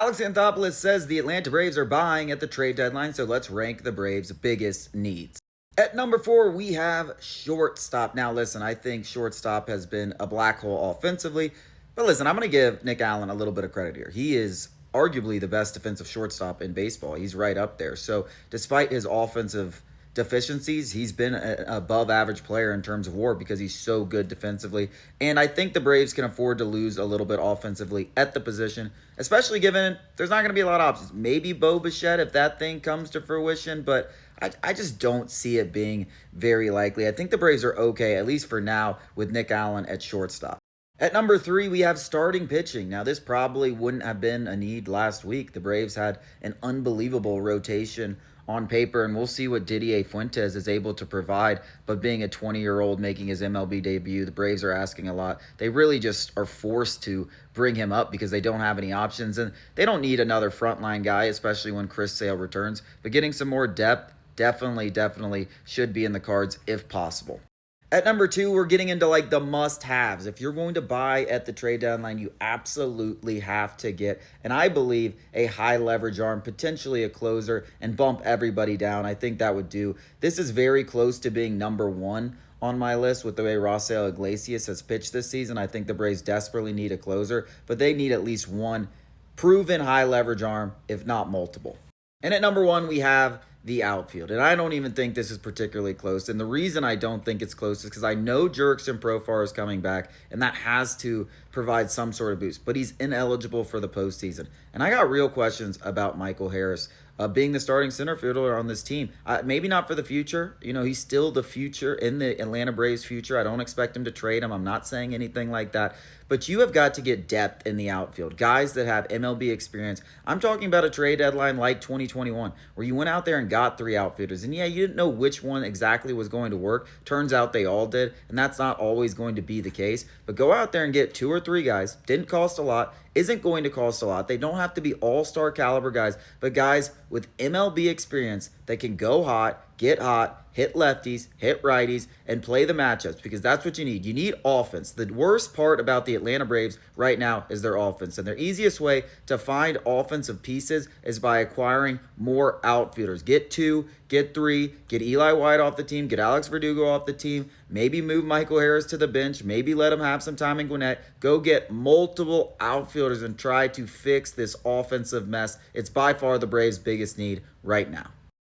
Alex Anthopoulos says the Atlanta Braves are buying at the trade deadline, so let's rank the Braves' biggest needs. At number 4, we have shortstop. Now, listen, I think shortstop has been a black hole offensively, but listen, I'm going to give Nick Allen a little bit of credit here. He is arguably the best defensive shortstop in baseball. He's right up there. So, despite his offensive deficiencies, he's been an above average player in terms of WAR because he's so good defensively. And I think the Braves can afford to lose a little bit offensively at the position, especially given there's not going to be a lot of options. Maybe Bo Bichette if that thing comes to fruition, but I just don't see it being very likely. I think the Braves are okay, at least for now, with Nick Allen at shortstop. At number 3, we have starting pitching. Now, this probably wouldn't have been a need last week. The Braves had an unbelievable rotation on paper, and we'll see what Didier Fuentes is able to provide. But being a 20-year-old making his MLB debut, the Braves are asking a lot. They really just are forced to bring him up because they don't have any options, and they don't need another frontline guy, especially when Chris Sale returns. But getting some more depth definitely should be in the cards if possible. At number 2, we're getting into like the must-haves. If you're going to buy at the trade deadline, you absolutely have to get, and I believe, a high leverage arm, potentially a closer, and bump everybody down. I think that would do. This is very close to being number 1 on my list with the way Rafael Iglesias has pitched this season. I think the Braves desperately need a closer, but they need at least one proven high leverage arm, if not multiple. And at number 1, we have the outfield. And I don't even think this is particularly close. And the reason I don't think it's close is because I know Jurickson Profar is coming back, and that has to provide some sort of boost. But he's ineligible for the postseason. And I got real questions about Michael Harris being the starting center fielder on this team. Maybe not for the future. You know, he's still the future in the Atlanta Braves future. I don't expect him to trade him. I'm not saying anything like that. But you have got to get depth in the outfield. Guys that have MLB experience. I'm talking about a trade deadline like 2021, where you went out there and got 3 outfielders. And yeah, you didn't know which one exactly was going to work. Turns out they all did. And that's not always going to be the case. But go out there and get 2 or 3 guys. Didn't cost a lot. Isn't going to cost a lot. They don't have to be all-star caliber guys, but guys with MLB experience that can go hot, get hot, hit lefties, hit righties, and play the matchups, because that's what you need. You need offense. The worst part about the Atlanta Braves right now is their offense, and their easiest way to find offensive pieces is by acquiring more outfielders. Get 2, get 3, get Eli White off the team, get Alex Verdugo off the team, maybe move Michael Harris to the bench, maybe let him have some time in Gwinnett. Go get multiple outfielders and try to fix this offensive mess. It's by far the Braves' biggest need right now.